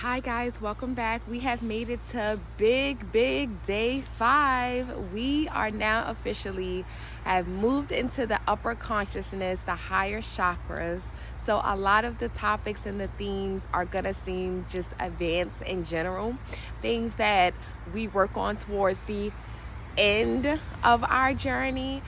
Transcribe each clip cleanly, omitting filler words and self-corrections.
Hi guys, welcome back. We have made it to big day 5. We are now officially have moved into the upper consciousness, the higher chakras. So a lot of the topics and the themes are gonna seem just advanced in general, things that we work on towards the end of our journey.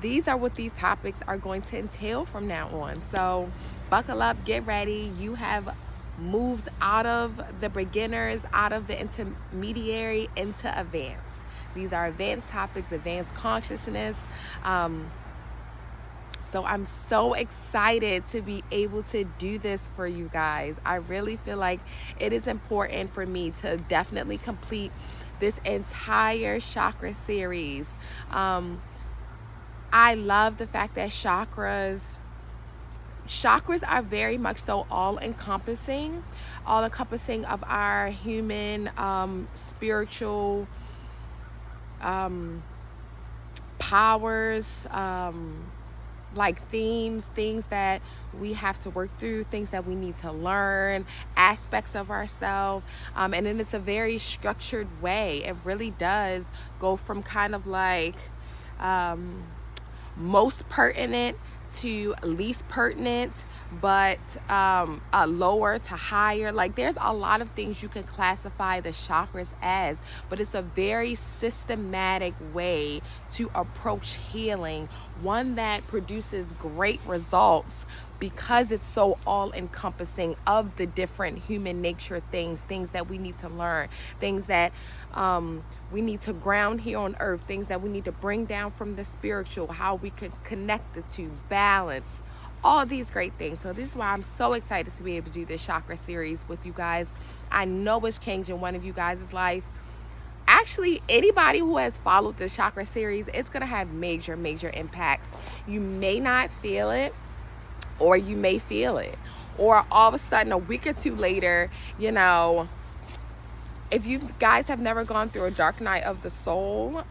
These are what these topics are going to entail from now on. So buckle up, get ready. You have moved out of the beginners, out of the intermediary into advanced. These are advanced topics, advanced consciousness. So I'm so excited to be able to do this for you guys. I really feel like it is important for me to definitely complete this entire chakra series. I love the fact that chakras are very much so all-encompassing of our human spiritual powers, like things that we have to work through, things that we need to learn, aspects of ourselves, and then it's a very structured way. It really does go from kind of like most pertinent to least pertinent, but lower to higher. Like there's a lot of things you can classify the chakras as, but it's a very systematic way to approach healing, one that produces great results because it's so all-encompassing of the different human nature things that we need to learn, things that we need to ground here on earth, things that we need to bring down from the spiritual, how we can connect the two, balance, all these great things. So this is why I'm so excited to be able to do this chakra series with you guys. I know it's changing one of you guys' life. Actually, anybody who has followed the chakra series, it's going to have major impacts. You may not feel it, or you may feel it, or all of a sudden a week or two later, you know, if you guys have never gone through a dark night of the soul,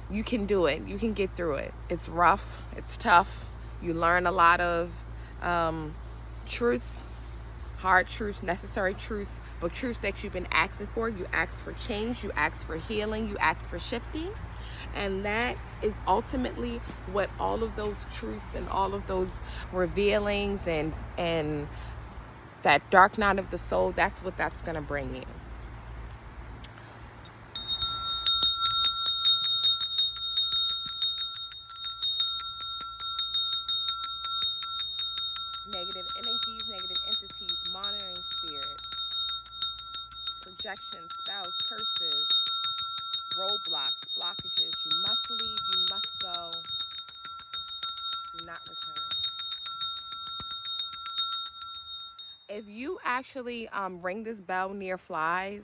you can do it. You can get through it. It's rough. It's tough. You learn a lot of truths, hard truths, necessary truths, but truths that you've been asking for. You ask for change. You ask for healing. You ask for shifting. And that is ultimately what all of those truths and all of those revealings and that dark night of the soul, that's what that's going to bring you. Negative energies, negative entities, monitoring spirits, projections, spells, curses, roadblocks, blockages. You must leave, you must go. Do not return. If you actually ring this bell near flies,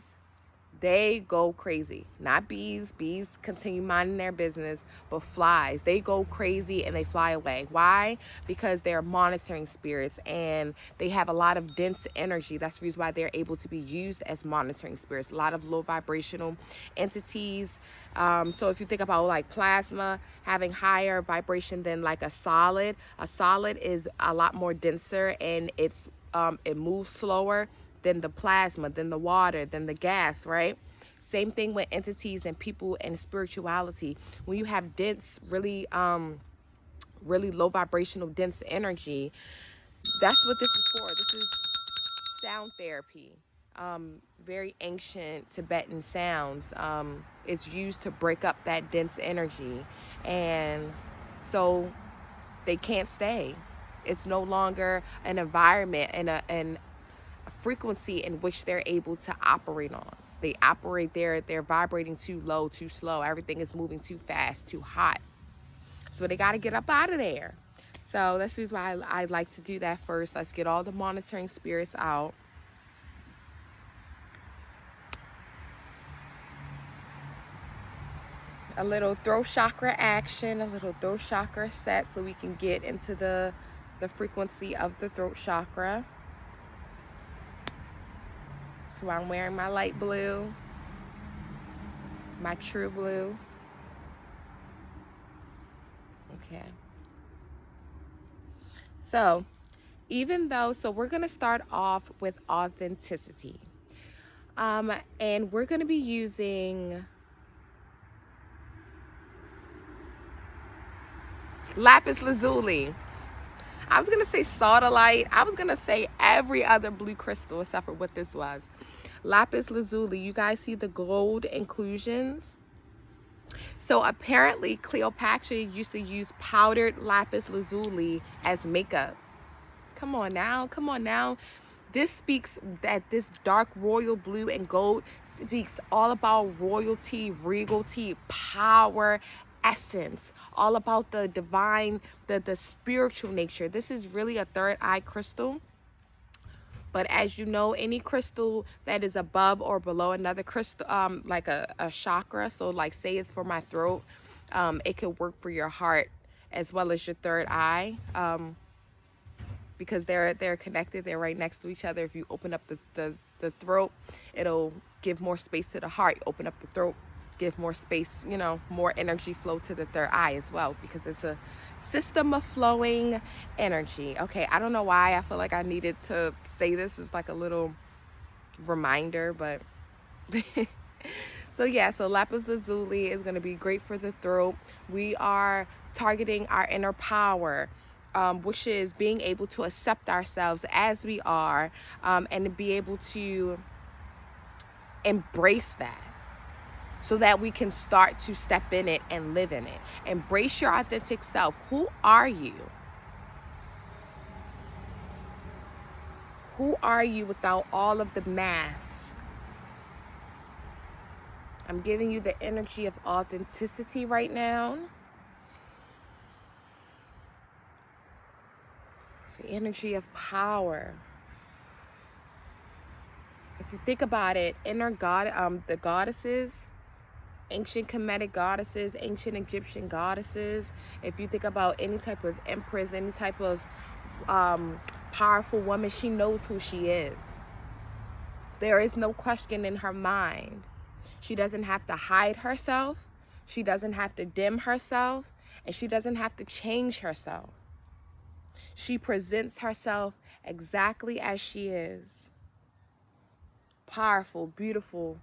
they go crazy. Not bees. Bees continue minding their business, but flies, they go crazy and they fly away. Why? Because they're monitoring spirits and they have a lot of dense energy. That's the reason why they're able to be used as monitoring spirits. A lot of low vibrational entities. So if you think about like plasma having higher vibration than like a solid is a lot more denser, and it moves slower than the plasma, than the water, than the gas, right? Same thing with entities and people and spirituality. When you have dense, really low vibrational, dense energy, that's what this is for. This is sound therapy. Very ancient Tibetan sounds. It's used to break up that dense energy. And so they can't stay. It's no longer an environment and a frequency in which they're able to operate on. They operate they're vibrating too low, too slow. Everything is moving too fast, too hot. So they got to get up out of there. So that's the reason why I like to do that first. Let's get all the monitoring spirits out. A little throat chakra action, a little throat chakra set, so we can get into the frequency of the throat chakra. So I'm wearing my light blue, my true blue. Okay. So Even though, so we're going to start off with authenticity. And we're going to be using lapis lazuli. I was going to say sodalite. I was going to say every other blue crystal except for what this was. Lapis lazuli. You guys see the gold inclusions? So apparently Cleopatra used to use powdered lapis lazuli as makeup. Come on now. Come on now. This speaks that this dark royal blue and gold speaks all about royalty, regality, power, essence, all about the divine, the spiritual nature. This is really a third eye crystal. But as you know, any crystal that is above or below another crystal, like a chakra, so like say it's for my throat, it could work for your heart as well as your third eye. Because they're connected, they're right next to each other. If you open up the throat, it'll give more space to the heart. Open up the throat, give more space, you know, more energy flow to the third eye as well, because it's a system of flowing energy. Okay, I don't know why I feel like I needed to say this as like a little reminder, but so yeah, so lapis lazuli is going to be great for the throat. We are targeting our inner power, which is being able to accept ourselves as we are, and to be able to embrace that so that we can start to step in it and live in it. Embrace your authentic self. Who are you? Who are you without all of the masks? I'm giving you the energy of authenticity right now. The energy of power. If you think about it, inner god, the goddesses, ancient Kemetic goddesses, ancient Egyptian goddesses. If you think about any type of empress, any type of powerful woman, she knows who she is. There is no question in her mind. She doesn't have to hide herself. She doesn't have to dim herself. And she doesn't have to change herself. She presents herself exactly as she is. Powerful, beautiful,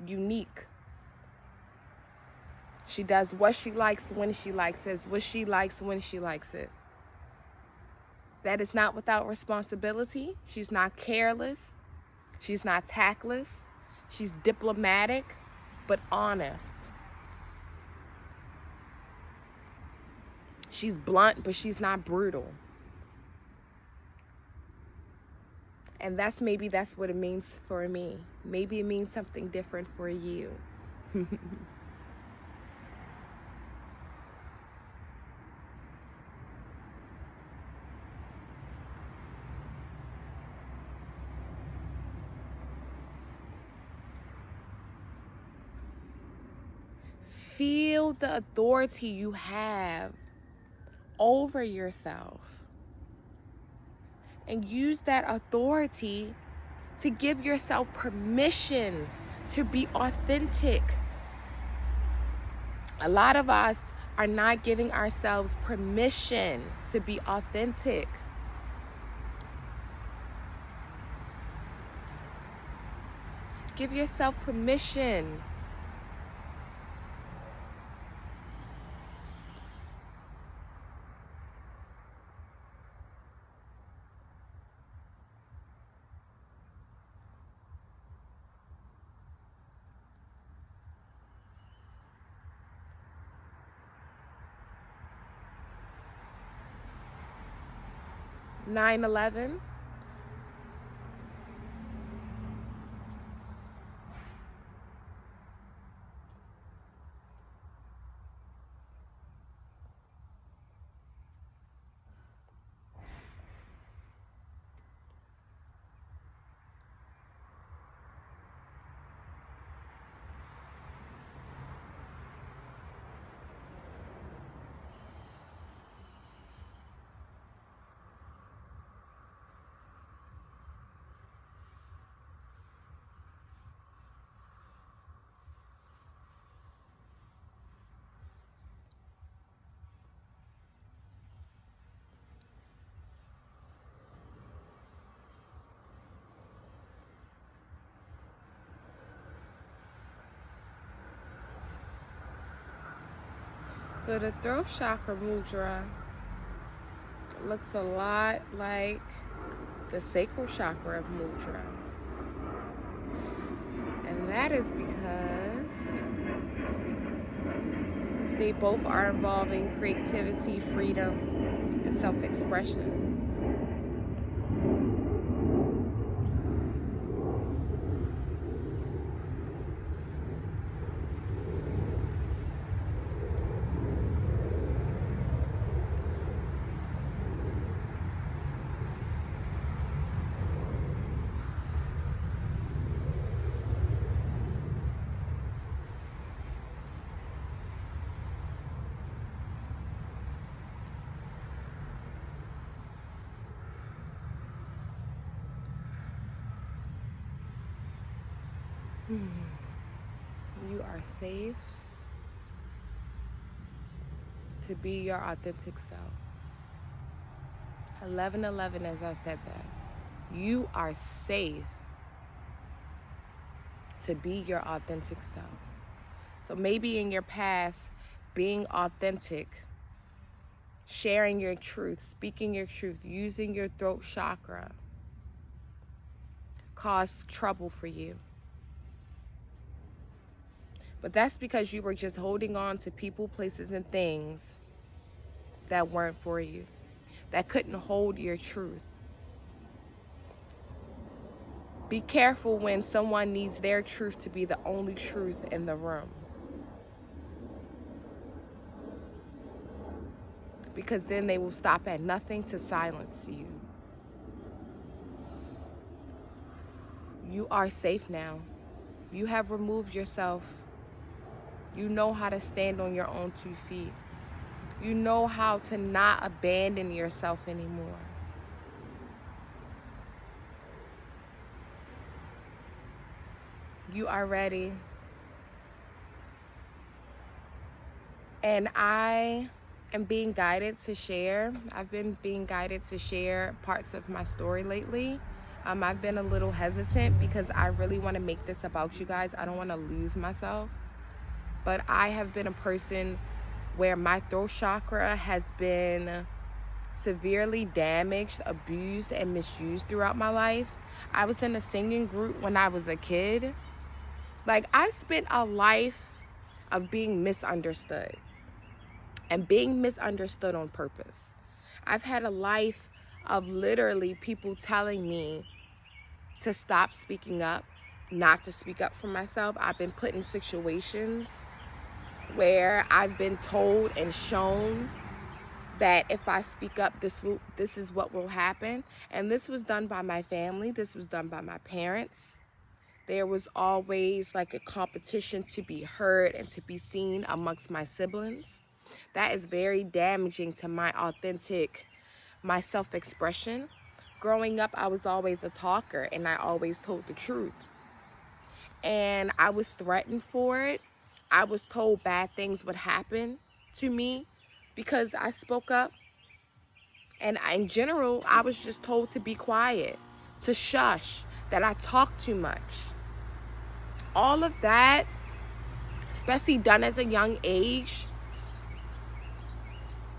unique. She does what she likes when she likes it, what she likes when she likes it. That is not without responsibility. She's not careless. She's not tactless. She's diplomatic, but honest. She's blunt, but she's not brutal. And that's what it means for me. Maybe it means something different for you. Feel the authority you have over yourself. And use that authority to give yourself permission to be authentic. A lot of us are not giving ourselves permission to be authentic. Give yourself permission. Nine 11. So the throat chakra mudra looks a lot like the sacral chakra mudra. And that is because they both are involving creativity, freedom, and self-expression. You are safe to be your authentic self. 11:11, as I said that. You are safe to be your authentic self. So maybe in your past, being authentic, sharing your truth, speaking your truth, using your throat chakra caused trouble for you. But that's because you were just holding on to people, places, and things that weren't for you, that couldn't hold your truth. Be careful when someone needs their truth to be the only truth in the room. Because then they will stop at nothing to silence you. You are safe now. You have removed yourself. You know how to stand on your own 2 feet. You know how to not abandon yourself anymore. You are ready. And I am being guided to share. I've been being guided to share parts of my story lately. I've been a little hesitant because I really want to make this about you guys. I don't want to lose myself. But I have been a person where my throat chakra has been severely damaged, abused, and misused throughout my life. I was in a singing group when I was a kid. Like, I've spent a life of being misunderstood, and being misunderstood on purpose. I've had a life of literally people telling me to stop speaking up, not to speak up for myself. I've been put in situations where I've been told and shown that if I speak up, this is what will happen. And this was done by my family. This was done by my parents. There was always like a competition to be heard and to be seen amongst my siblings. That is very damaging to my self-expression. Growing up, I was always a talker, and I always told the truth. And I was threatened for it. I was told bad things would happen to me because I spoke up. And in general, I was just told to be quiet, to shush, that I talk too much. All of that, especially done as a young age,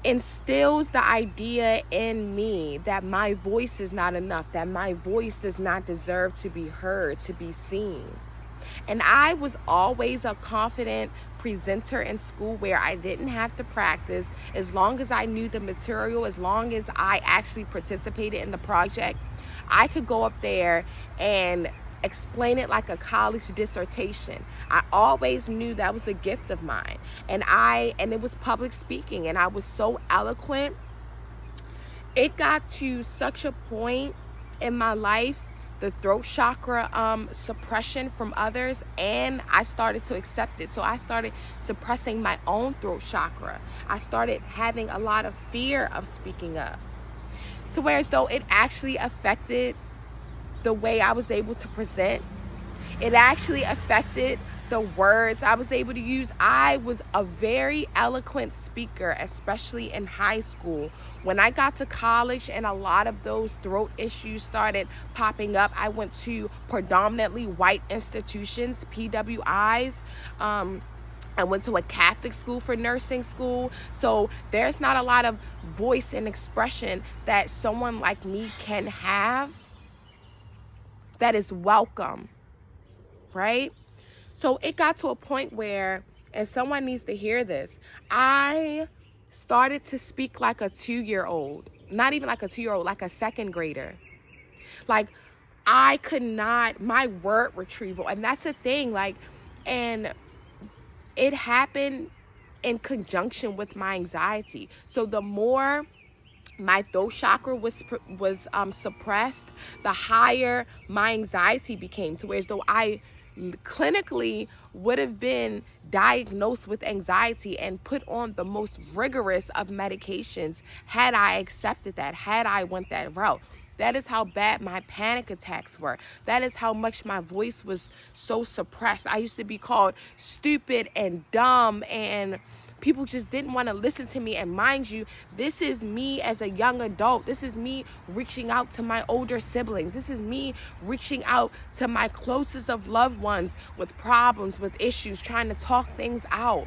instills the idea in me that my voice is not enough, that my voice does not deserve to be heard, to be seen. And I was always a confident presenter in school where I didn't have to practice. As long as I knew the material, as long as I actually participated in the project, I could go up there and explain it like a college dissertation. I always knew that was a gift of mine. And it was public speaking, and I was so eloquent. It got to such a point in my life, the throat chakra suppression from others, and I started to accept it. So I started suppressing my own throat chakra. I started having a lot of fear of speaking up, to where as though it actually affected the way I was able to present. It actually affected the words I was able to use. I was a very eloquent speaker, especially in high school. When I got to college and a lot of those throat issues started popping up, I went to predominantly white institutions, PWIs, I went to a Catholic school for nursing school. So there's not a lot of voice and expression that someone like me can have that is welcome, right? So it got to a point where, and someone needs to hear this, I started to speak like a 2-year-old. Not even like a 2-year-old, like a second grader. Like, I could not, my word retrieval, and that's the thing, like, and it happened in conjunction with my anxiety. So the more my throat chakra was suppressed, the higher my anxiety became, to where as though I clinically would have been diagnosed with anxiety and put on the most rigorous of medications had I accepted that, had I went that route. That is how bad my panic attacks were. That is how much my voice was so suppressed. I used to be called stupid and dumb, and people just didn't want to listen to me. And mind you, this is me as a young adult. This is me reaching out to my older siblings. This is me reaching out to my closest of loved ones with problems, with issues, trying to talk things out.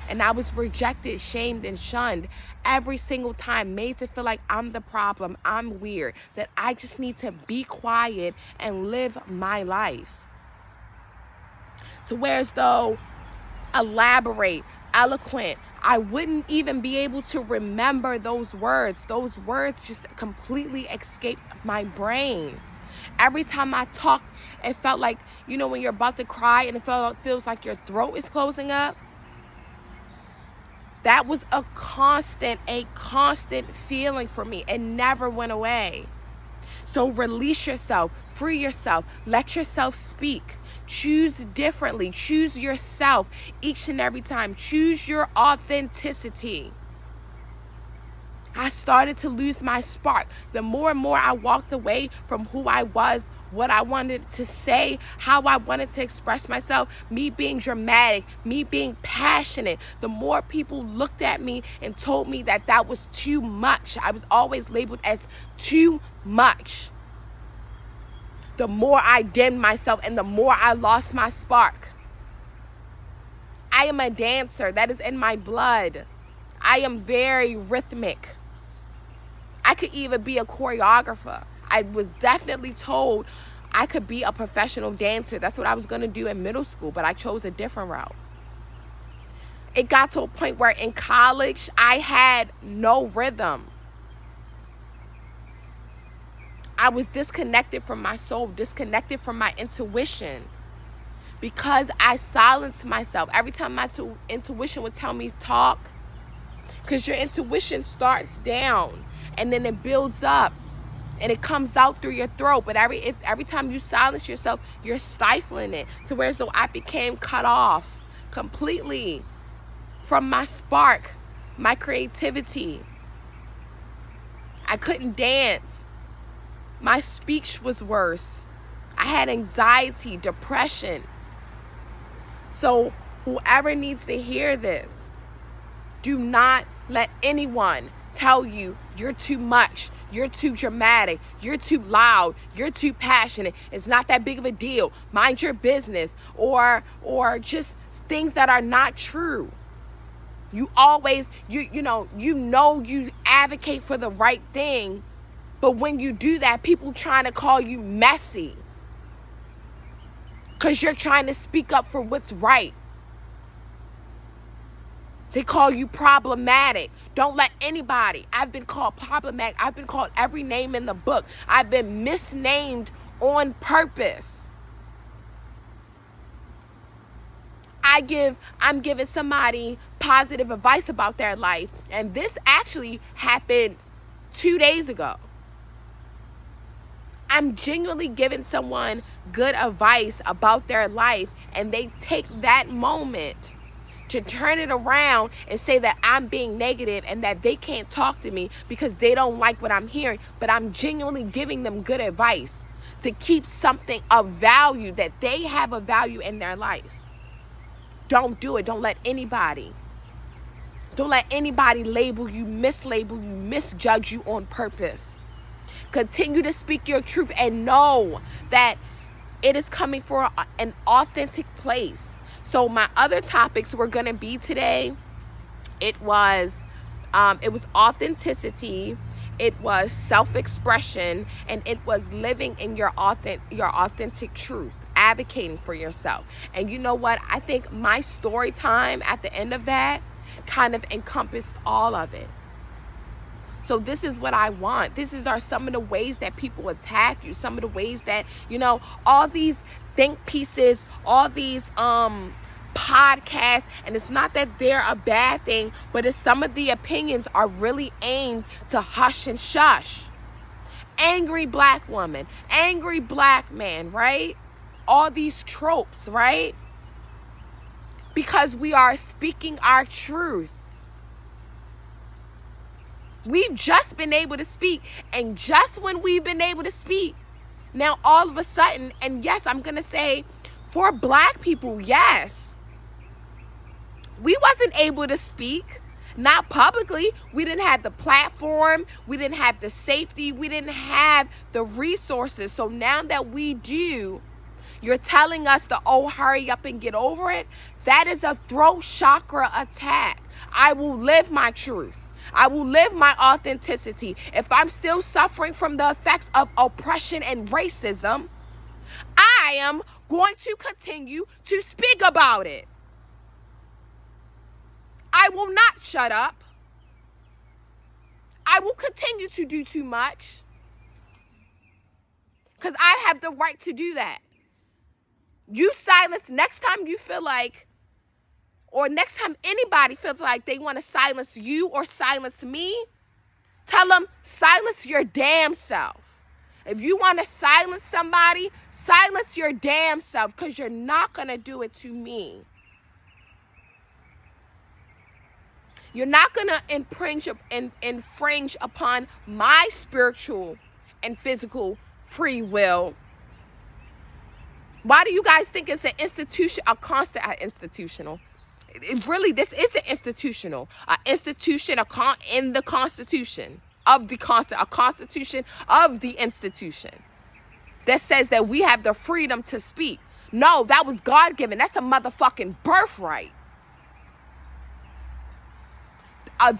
And I was rejected, shamed, and shunned every single time, made to feel like I'm the problem, I'm weird, that I just need to be quiet and live my life. So whereas though elaborate, eloquent, I wouldn't even be able to remember those words. Those words just completely escaped my brain. Every time I talked, it felt like, you know, when you're about to cry and it feels like your throat is closing up. That was a constant feeling for me. It never went away. So release yourself, free yourself, let yourself speak. Choose differently. Choose yourself each and every time. Choose your authenticity. I started to lose my spark. The more and more I walked away from who I was, what I wanted to say, how I wanted to express myself, me being dramatic, me being passionate, the more people looked at me and told me that that was too much. I was always labeled as too much. The more I dimmed myself and the more I lost my spark. I am a dancer. That is in my blood. I am very rhythmic. I could even be a choreographer. I was definitely told I could be a professional dancer. That's what I was going to do in middle school, but I chose a different route. It got to a point where in college, I had no rhythm. I was disconnected from my soul, disconnected from my intuition, because I silenced myself. Every time my intuition would tell me talk, because your intuition starts down and then it builds up. And it comes out through your throat. But every time you silence yourself, you're stifling it. To where as though I became cut off completely from my spark, my creativity. I couldn't dance. My speech was worse. I had anxiety, depression. So whoever needs to hear this, do not let anyone tell you you're too much, you're too dramatic, you're too loud, you're too passionate, it's not that big of a deal, mind your business, or just things that are not true. You always, you advocate for the right thing, but when you do that, people trying to call you messy because you're trying to speak up for what's right. They call you problematic. Don't let anybody. I've been called problematic. I've been called every name in the book. I've been misnamed on purpose. I'm giving somebody positive advice about their life, and this actually happened 2 days ago. I'm genuinely giving someone good advice about their life, and they take that moment to turn it around and say that I'm being negative and that they can't talk to me because they don't like what I'm hearing. But I'm genuinely giving them good advice to keep something of value, that they have a value in their life. Don't do it. Don't let anybody label you, mislabel you, misjudge you on purpose. Continue to speak your truth and know that it is coming from an authentic place. So my other topics were going to be today, it was authenticity, it was self-expression, and it was living in your authentic truth, advocating for yourself. And you know what? I think my story time at the end of that kind of encompassed all of it. So this is what I want. This is some of the ways that people attack you, some of the ways that, all these think pieces, all these podcasts, and it's not that they're a bad thing, but it's some of the opinions are really aimed to hush and shush. Angry black woman, angry black man, right? All these tropes, right? Because we are speaking our truth. We've just been able to speak, and just when we've been able to speak, now all of a sudden, and yes, I'm going to say for black people, yes, we wasn't able to speak, not publicly. We didn't have the platform. We didn't have the safety. We didn't have the resources. So now that we do, you're telling us to, hurry up and get over it. That is a throat chakra attack. I will live my truth. I will live my authenticity. If I'm still suffering from the effects of oppression and racism, I am going to continue to speak about it. I will not shut up. I will continue to do too much because I have the right to do that. You silence next time you feel like, or next time anybody feels like they want to silence you or silence me, tell them, silence your damn self. If you want to silence somebody, silence your damn self, because you're not going to do it to me. You're not going to infringe upon my spiritual and physical free will. Why do you guys think it's an institution, institutional? This is an institutional, institution in the Constitution of the a Constitution of the institution that says that we have the freedom to speak. No, that was God-given. That's a motherfucking birthright.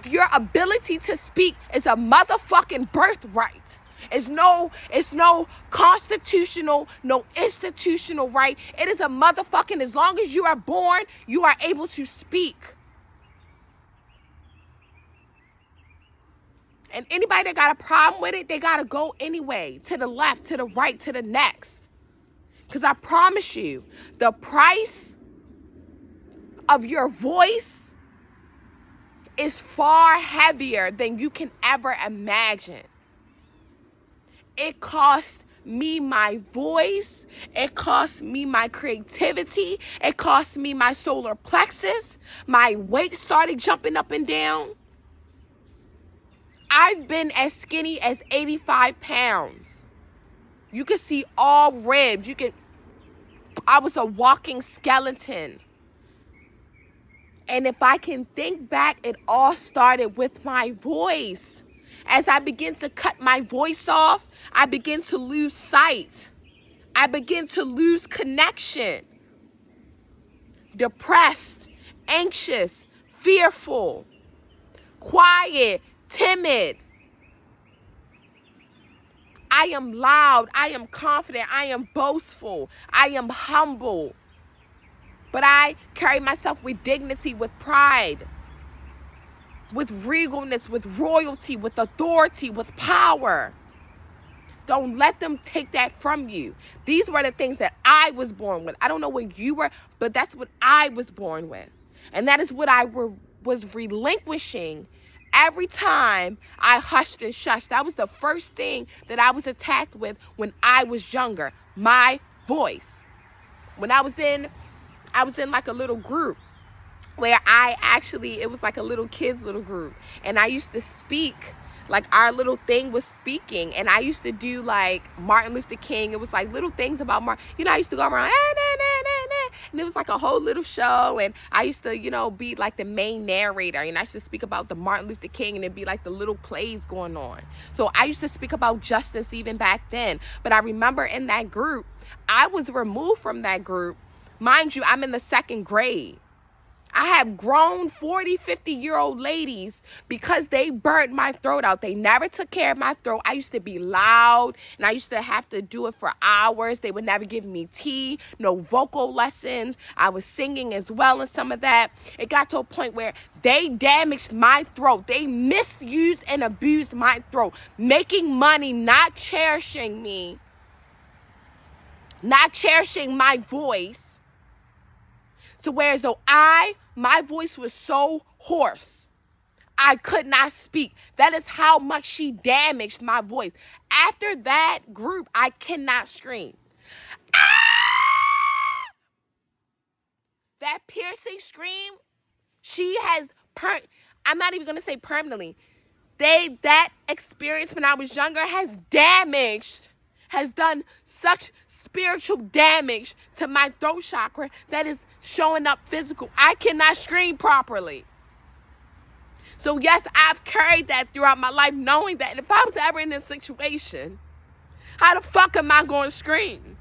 Your ability to speak is a motherfucking birthright. It's no constitutional, no institutional right. It is a motherfucking, as long as you are born, you are able to speak. And anybody that got a problem with it, they got to go anyway, to the left, to the right, to the next. Because I promise you, the price of your voice is far heavier than you can ever imagine. It cost me my voice. It cost me my creativity. It cost me my solar plexus. My weight started jumping up and down. I've been as skinny as 85 pounds. You can see all ribs. I was a walking skeleton. And if I can think back, it all started with my voice. As I begin to cut my voice off, I begin to lose sight. I begin to lose connection. Depressed, anxious, fearful, quiet, timid. I am loud. I am confident. I am boastful. I am humble. But I carry myself with dignity, with pride, with regalness, with royalty, with authority, with power. Don't let them take that from you. These were the things that I was born with. I don't know what you were, but that's what I was born with. And that is what I was relinquishing every time I hushed and shushed. That was the first thing that I was attacked with when I was younger. My voice. When I was in like a little group where it was like a little kids little group. And I used to speak, like our little thing was speaking. And I used to do like Martin Luther King. It was like little things about Martin. I used to go around, and it was like a whole little show. And I used to, be like the main narrator. And I used to speak about the Martin Luther King, and it'd be like the little plays going on. So I used to speak about justice even back then. But I remember in that group, I was removed from that group Mind you, I'm in the 2nd grade. I have grown 40, 50-year-old ladies because they burnt my throat out. They never took care of my throat. I used to be loud, and I used to have to do it for hours. They would never give me tea, no vocal lessons. I was singing as well as some of that. It got to a point where they damaged my throat. They misused and abused my throat, making money, not cherishing me, not cherishing my voice. So whereas though my voice was so hoarse, I could not speak. That is how much she damaged my voice. After that group, I cannot scream. Ah! That piercing scream, she has, I'm not even going to say permanently. That experience when I was younger has done such spiritual damage to my throat chakra that is showing up physical. I cannot scream properly. So yes, I've carried that throughout my life, knowing that if I was ever in this situation, how the fuck am I going to scream?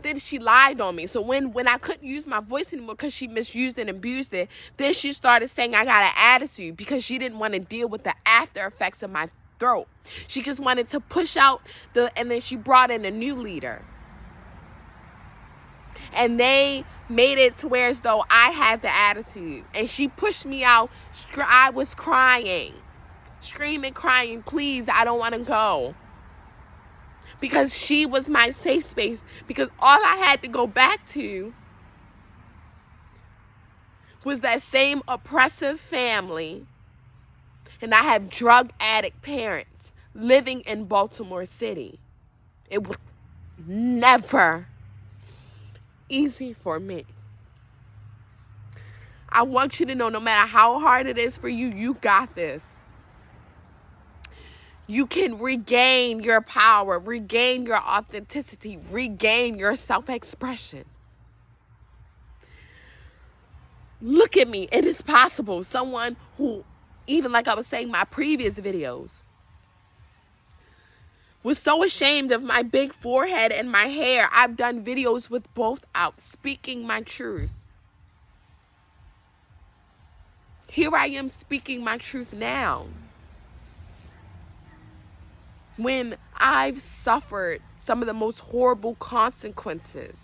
Then she lied on me. So when I couldn't use my voice anymore because she misused and abused it, then she started saying I got an attitude because she didn't want to deal with the after effects of my throat. She just wanted to push out and then she brought in a new leader. And they made it to where as though I had the attitude. And she pushed me out. I was crying, screaming, crying, please, I don't want to go. Because she was my safe space. Because all I had to go back to was that same oppressive family. And I have drug addict parents living in Baltimore City. It was never easy for me. I want you to know, no matter how hard it is for you, you got this. You can regain your power, regain your authenticity, regain your self-expression. Look at me. It is possible. Someone who, even like I was saying in my previous videos, was so ashamed of my big forehead and my hair. I've done videos with both out, speaking my truth. Here I am speaking my truth now. When I've suffered some of the most horrible consequences,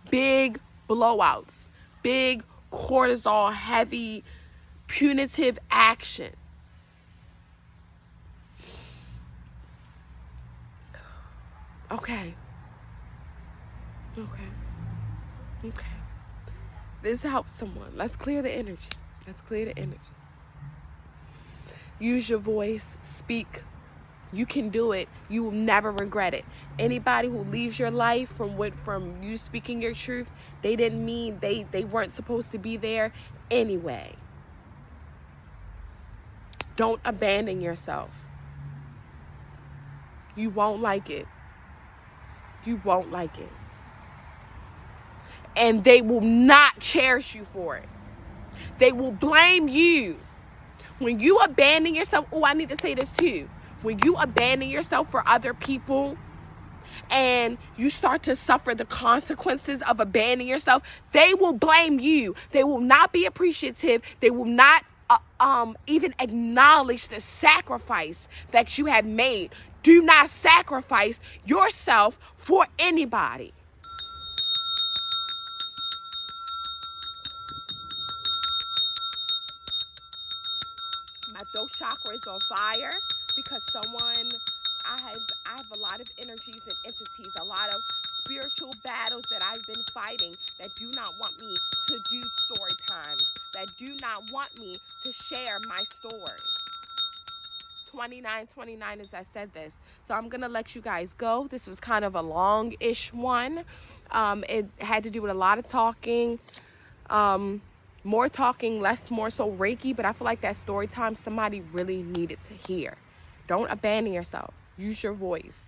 big blowouts, big cortisol, heavy, punitive action. Okay. This helps someone. Let's clear the energy. Use your voice. Speak. You can do it. You will never regret it. Anybody who leaves your life from you speaking your truth, they didn't mean they weren't supposed to be there anyway. Don't abandon yourself. You won't like it. And they will not cherish you for it. They will blame you. When you abandon yourself, I need to say this too. When you abandon yourself for other people and you start to suffer the consequences of abandoning yourself, they will blame you. They will not be appreciative. They will not even acknowledge the sacrifice that you have made. Do not sacrifice yourself for anybody. My throat chakra is on fire because I have a lot of energies and entities, a lot of spiritual battles that I've been fighting that do not want me to do story time, that do not want me to share my story. 29 as I said this. So I'm going to let you guys go. This was kind of a long-ish one. It had to do with a lot of talking. More talking, less more so Reiki, but I feel like that story time somebody really needed to hear. Don't abandon yourself. Use your voice.